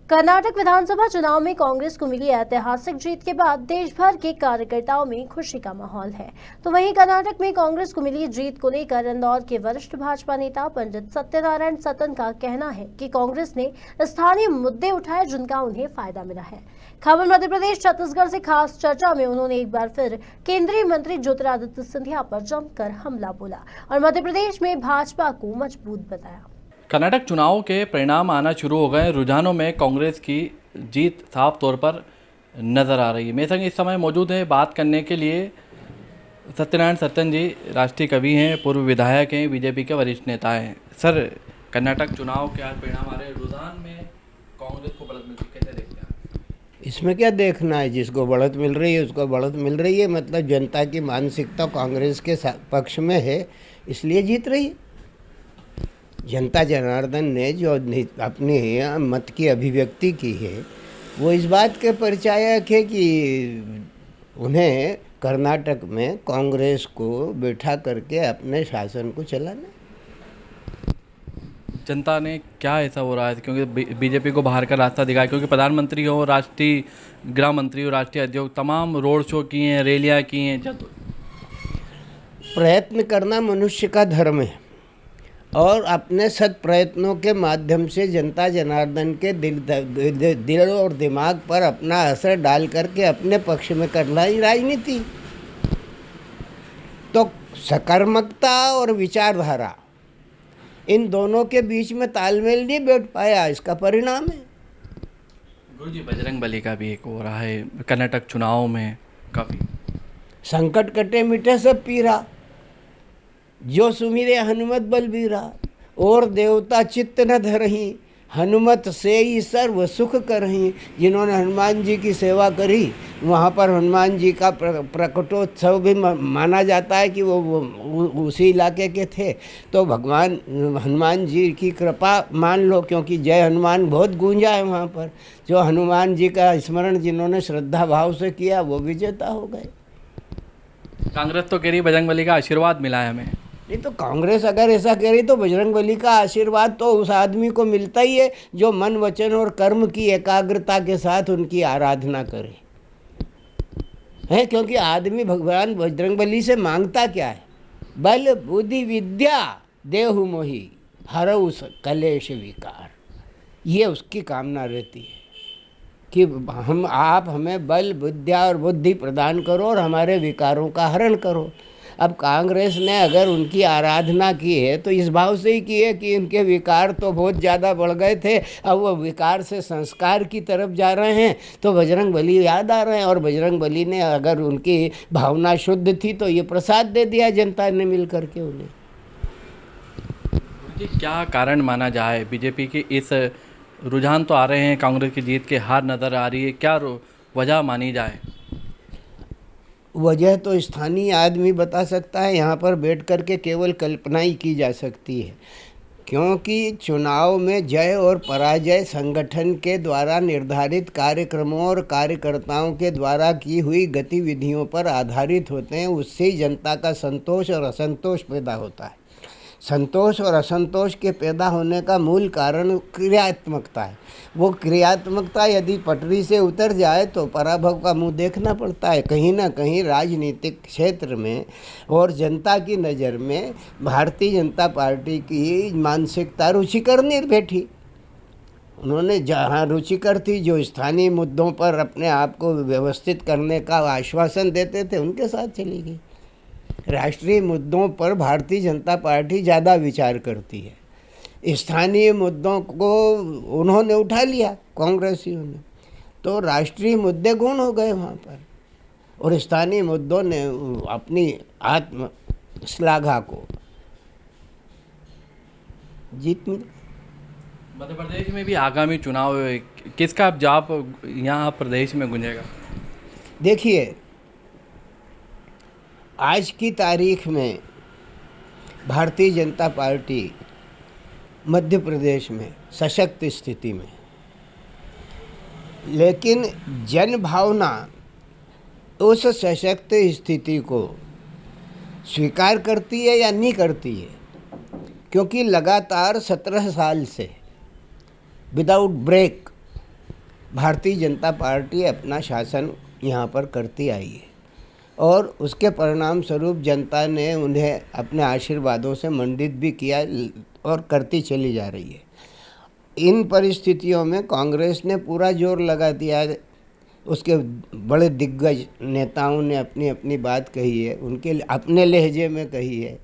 कर्नाटक विधानसभा चुनाव में कांग्रेस को मिली ऐतिहासिक जीत के बाद देश भर के कार्यकर्ताओं में खुशी का माहौल है। तो वहीं कर्नाटक में कांग्रेस को मिली जीत को लेकर इंदौर के वरिष्ठ भाजपा नेता पंडित सत्यनारायण सत्तन का कहना है कि कांग्रेस ने स्थानीय मुद्दे उठाए जिनका उन्हें फायदा मिला है। खबर मध्य प्रदेश छत्तीसगढ़ से खास चर्चा में उन्होंने एक बार फिर केंद्रीय मंत्री ज्योतिरादित्य सिंधिया पर जमकर हमला बोला और मध्य प्रदेश में भाजपा को मजबूत बताया। कर्नाटक चुनाव के परिणाम आना शुरू हो गए। रुझानों में कांग्रेस की जीत साफ तौर पर नज़र आ रही है। मेरे संग इस समय मौजूद है बात करने के लिए सत्यनारायण सत्तन जी, राष्ट्रीय कवि हैं, पूर्व विधायक हैं, बीजेपी के वरिष्ठ नेता हैं। सर, कर्नाटक चुनाव के आज परिणाम आ रहे हैं, रुझान में कांग्रेस को बढ़त मिलती, कैसे देखते हैं? इसमें क्या देखना है? जिसको बढ़त मिल रही है उसको बढ़त मिल रही है, मतलब जनता की मानसिकता कांग्रेस के पक्ष में है, इसलिए जीत रही है। जनता जनार्दन ने जो अपने मत की अभिव्यक्ति की है वो इस बात के परिचायक है कि उन्हें कर्नाटक में कांग्रेस को बैठा करके अपने शासन को चलाना। जनता ने क्या ऐसा हो रहा है क्योंकि बीजेपी को बाहर का रास्ता दिखाया, क्योंकि प्रधानमंत्री हो, राष्ट्रीय गृह मंत्री हो, राष्ट्रीय अध्यक्ष, तमाम रोड शो किए हैं, रैलियाँ की हैं। प्रयत्न करना मनुष्य का धर्म है और अपने सत प्रयत्नों के माध्यम से जनता जनार्दन के दिल और दिमाग पर अपना असर डाल करके अपने पक्ष में करना ही राजनीति। तो सकारात्मकता और विचारधारा इन दोनों के बीच में तालमेल नहीं बैठ पाया, इसका परिणाम है। गुरुजी, बजरंगबली का भी एक हो रहा है कर्नाटक चुनाव में, काफ़ी संकट कटे मिटे सब पीरा, जो सुमिरे हनुमत बलबीरा, और देवता चित्त न धरही, हनुमत से ही सर्व सुख करही। जिन्होंने हनुमान जी की सेवा करी वहाँ पर हनुमान जी का प्रकटोत्सव भी माना जाता है कि वो उसी इलाके के थे। तो भगवान हनुमान जी की कृपा मान लो, क्योंकि जय हनुमान बहुत गूंजा है वहाँ पर। जो हनुमान जी का स्मरण जिन्होंने श्रद्धा भाव से किया वो विजेता हो गए। कांग्रेस तो कह रही बजरंगबली का आशीर्वाद मिला है हमें। नहीं तो कांग्रेस अगर ऐसा कह रही तो बजरंगबली का आशीर्वाद तो उस आदमी को मिलता ही है जो मन, वचन और कर्म की एकाग्रता के साथ उनकी आराधना करे है। क्योंकि आदमी भगवान बजरंगबली से मांगता क्या है? बल बुद्धि विद्या देहु मोहि हरऊ कलेश विकार। ये उसकी कामना रहती है कि आप हमें बल, विद्या और बुद्धि प्रदान करो और हमारे विकारों का हरण करो। अब कांग्रेस ने अगर उनकी आराधना की है तो इस भाव से ही की है कि इनके विकार तो बहुत ज़्यादा बढ़ गए थे, अब वो विकार से संस्कार की तरफ जा रहे हैं तो बजरंगबली याद आ रहे हैं। और बजरंगबली ने अगर उनकी भावना शुद्ध थी तो ये प्रसाद दे दिया जनता ने मिल करके उन्हें। क्या कारण माना जाए बीजेपी के इस रुझान तो आ रहे हैं, कांग्रेस की जीत के हार नज़र आ रही है, क्या वजह मानी जाए? वजह तो स्थानीय आदमी बता सकता है, यहाँ पर बैठ कर के केवल कल्पना ही की जा सकती है। क्योंकि चुनाव में जय और पराजय संगठन के द्वारा निर्धारित कार्यक्रमों और कार्यकर्ताओं के द्वारा की हुई गतिविधियों पर आधारित होते हैं। उससे ही जनता का संतोष और असंतोष पैदा होता है। संतोष और असंतोष के पैदा होने का मूल कारण क्रियात्मकता है। वो क्रियात्मकता यदि पटरी से उतर जाए तो पराभव का मुंह देखना पड़ता है। कहीं ना कहीं राजनीतिक क्षेत्र में और जनता की नज़र में भारतीय जनता पार्टी की मानसिकता रुचिकर नहीं बैठी। उन्होंने जहाँ रुचिकर थी, जो स्थानीय मुद्दों पर अपने आप को व्यवस्थित करने का आश्वासन देते थे, उनके साथ चली गई। राष्ट्रीय मुद्दों पर भारतीय जनता पार्टी ज़्यादा विचार करती है। स्थानीय मुद्दों को उन्होंने उठा लिया कांग्रेसियों ने, तो राष्ट्रीय मुद्दे गौण हो गए वहाँ पर और स्थानीय मुद्दों ने अपनी आत्म श्लाघा को जीत मिली। मध्य प्रदेश में भी आगामी चुनाव किसका जाप यहाँ प्रदेश में गूंजेगा? देखिए, आज की तारीख में भारतीय जनता पार्टी मध्य प्रदेश में सशक्त स्थिति में, लेकिन जन भावना उस सशक्त स्थिति को स्वीकार करती है या नहीं करती है। क्योंकि लगातार 17 साल से without break Bharatiya Janata party अपना शासन यहाँ पर करती आई है और उसके परिणाम स्वरूप जनता ने उन्हें अपने आशीर्वादों से मंडित भी किया और करती चली जा रही है। इन परिस्थितियों में कांग्रेस ने पूरा जोर लगा दिया है। उसके बड़े दिग्गज नेताओं ने अपनी अपनी बात कही है, उनके अपने लहजे में कही है,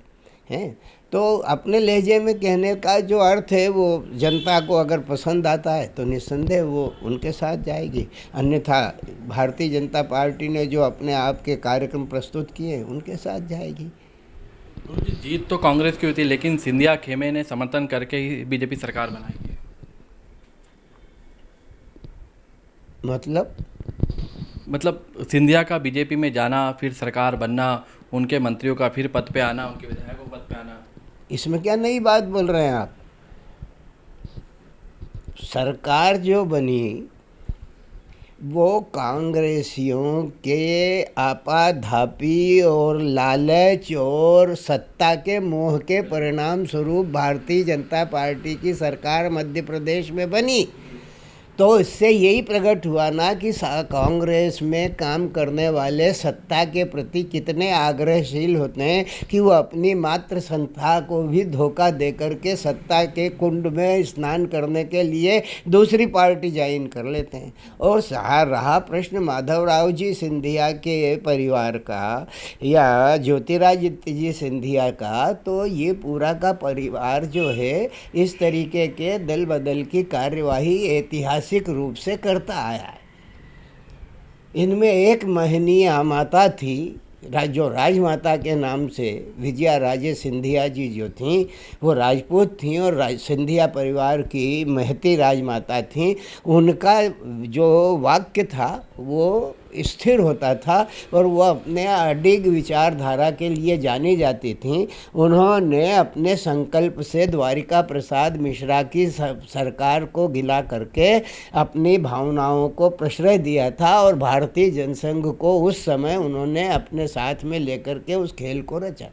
हैं। तो अपने लहजे में कहने का जो अर्थ है वो जनता को अगर पसंद आता है तो निस्संदेह वो उनके साथ जाएगी, अन्यथा भारतीय जनता पार्टी ने जो अपने आप के कार्यक्रम प्रस्तुत किए उनके साथ जाएगी। जीत तो कांग्रेस की हुई थी, लेकिन सिंधिया खेमे ने समर्थन करके ही बीजेपी सरकार बनाई है। मतलब सिंधिया का बीजेपी में जाना, फिर सरकार बनना, उनके मंत्रियों का फिर पद पे आना, उनके विधायकों पद पे आना, इसमें क्या नई बात बोल रहे हैं आप? सरकार जो बनी वो कांग्रेसियों के आपाधापी और लालच और सत्ता के मोह के परिणाम स्वरूप भारतीय जनता पार्टी की सरकार मध्य प्रदेश में बनी। तो इससे यही प्रकट हुआ ना कि कांग्रेस में काम करने वाले सत्ता के प्रति कितने आग्रहशील होते हैं कि वो अपनी मात्र संस्था को भी धोखा दे करके सत्ता के कुंड में स्नान करने के लिए दूसरी पार्टी ज्वाइन कर लेते हैं। और रहा प्रश्न माधवराव जी सिंधिया के परिवार का या ज्योतिरादित्य जी सिंधिया का, तो ये पूरा का परिवार जो है इस तरीके के दल बदल की कार्यवाही ऐतिहासिक रूप से करता आया है। इनमें एक महनीय माता थी जो राजमाता के नाम से विजया राजे सिंधिया जी जो थीं वो राजपूत थीं और सिंधिया परिवार की महती राजमाता थीं। उनका जो वाक्य था वो स्थिर होता था और वो अपने अडिग विचारधारा के लिए जानी जाती थीं। उन्होंने अपने संकल्प से द्वारिका प्रसाद मिश्रा की सरकार को गिला करके अपनी भावनाओं को प्रश्रय दिया था और भारतीय जनसंघ को उस समय उन्होंने अपने साथ में लेकर के उस खेल को रचा।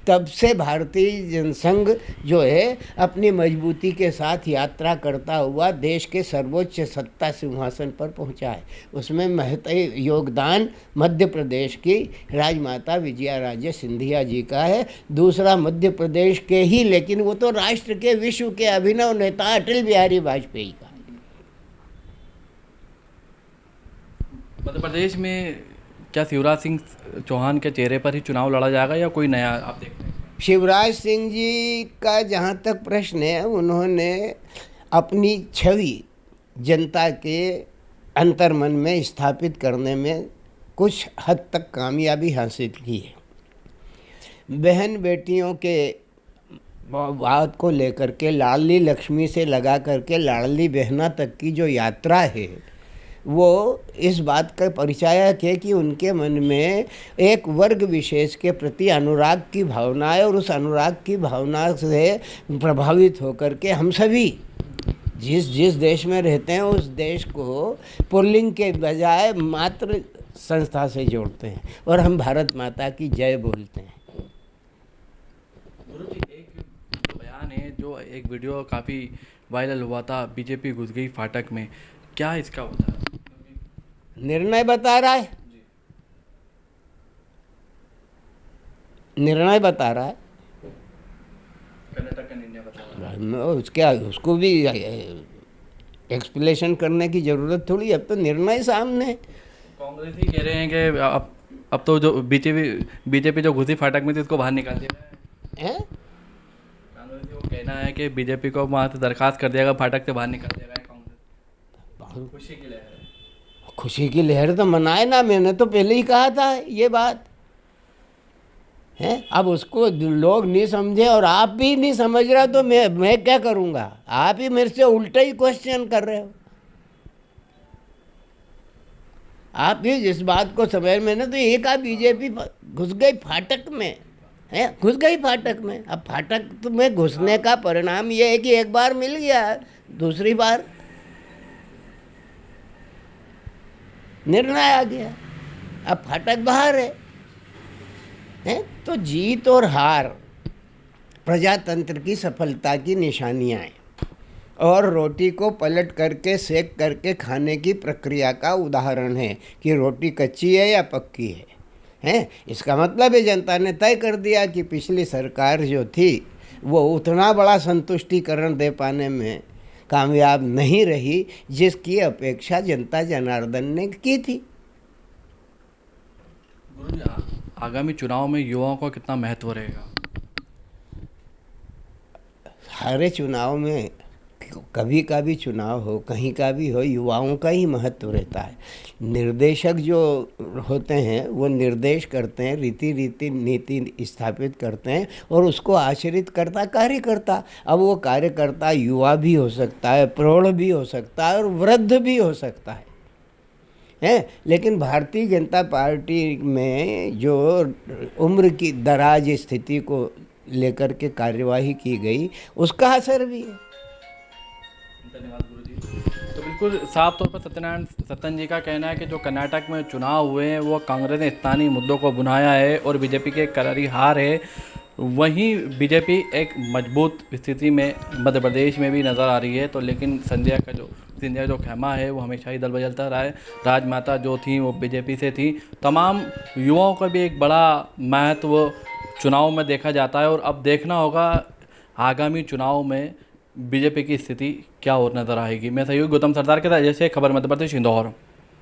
तब से भारतीय जनसंघ जो है अपनी मजबूती के साथ यात्रा करता हुआ देश के सर्वोच्च सत्ता सिंहासन पर पहुंचा है। उसमें महत्वपूर्ण योगदान मध्य प्रदेश की राजमाता विजया राजे सिंधिया जी का है। दूसरा मध्य प्रदेश के ही, लेकिन वो तो राष्ट्र के विश्व के अभिनव नेता अटल बिहारी वाजपेयी का है। मध्य प्रदेश में क्या शिवराज सिंह चौहान के चेहरे पर ही चुनाव लड़ा जाएगा या कोई नया आप देखते हैं? शिवराज सिंह जी का जहाँ तक प्रश्न है, उन्होंने अपनी छवि जनता के अंतर्मन में स्थापित करने में कुछ हद तक कामयाबी हासिल की है। बहन बेटियों के बात को लेकर के लाडली लक्ष्मी से लगा करके लाडली बहना तक की जो यात्रा है वो इस बात का परिचायक है कि उनके मन में एक वर्ग विशेष के प्रति अनुराग की भावना है और उस अनुराग की भावना से प्रभावित होकर के हम सभी जिस देश में रहते हैं उस देश को पुल्लिंग के बजाय मात्र संस्था से जोड़ते हैं और हम भारत माता की जय बोलते हैं। एक बयान है जो एक वीडियो काफ़ी वायरल हुआ था, बीजेपी घुस गई फाटक में, क्या इसका होता है? निर्णय बता रहा है, निर्णय बता रहा है, कर्नाटक का निर्णय बता रहा है। उसको भी एक्सप्लेनेशन करने की जरूरत थोड़ी, अब तो निर्णय सामने है। कांग्रेस ही कह रहे हैं कि अब तो जो बीजेपी जो घुसी फाटक में थी उसको बाहर निकाल दिया है। कांग्रेस को कहना है कि बीजेपी को वहाँ से दरखास्त कर दिया, फाटक से बाहर निकाल दिया गया। कांग्रेस खुशी की लहर है। खुशी की लहर तो मनाए ना, मैंने तो पहले ही कहा था ये बात है। अब उसको लोग नहीं समझे और आप भी नहीं समझ रहा तो मैं क्या करूँगा? आप ही मेरे से उल्टा ही क्वेश्चन कर रहे हो। आप भी जिस बात को समझ में ना, तो ये कहा बीजेपी घुस गई फाटक में है, घुस गई फाटक में। अब फाटक में घुसने का परिणाम ये है कि एक बार मिल गया, दूसरी बार निर्णय आ गया, अब फाटक बाहर है। तो जीत और हार प्रजातंत्र की सफलता की निशानियां हैं और रोटी को पलट करके सेक करके खाने की प्रक्रिया का उदाहरण है कि रोटी कच्ची है या पक्की है। इसका मतलब है जनता ने तय कर दिया कि पिछली सरकार जो थी वो उतना बड़ा संतुष्टिकरण दे पाने में कामयाब नहीं रही जिसकी अपेक्षा जनता जनार्दन ने की थी। गुरुजी, आगामी चुनाव में युवाओं का कितना महत्व रहेगा? हर चुनाव में कभी का भी चुनाव हो, कहीं का भी हो, युवाओं का ही महत्व रहता है। निर्देशक जो होते हैं वो निर्देश करते हैं, रीति नीति स्थापित करते हैं और उसको आचरित करता कार्यकर्ता। अब वो कार्यकर्ता युवा भी हो सकता है, प्रौढ़ भी हो सकता है और वृद्ध भी हो सकता है। लेकिन भारतीय जनता पार्टी में जो उम्र की दराज स्थिति को लेकर के कार्यवाही की गई उसका असर भी है। धन्यवाद गुरुजी। तो बिल्कुल साफ तौर पर सत्यनारायण सत्तन जी का कहना है कि जो कर्नाटक में चुनाव हुए हैं वो कांग्रेस ने स्थानीय मुद्दों को बुनाया है और बीजेपी की एक करारी हार है। वहीं बीजेपी एक मजबूत स्थिति में मध्य प्रदेश में भी नज़र आ रही है। तो लेकिन सिंधिया जो खेमा है वो हमेशा ही दल बदलता रहा है। राजमाता जो थी वो बीजेपी से थी। तमाम युवाओं का भी एक बड़ा महत्व चुनाव में देखा जाता है और अब देखना होगा आगामी चुनाव में बीजेपी की स्थिति क्या और नज़र आएगी। मैं सहयोगी गौतम सरदार के साथ जैसे खबर मध्य प्रदेश इंदौर।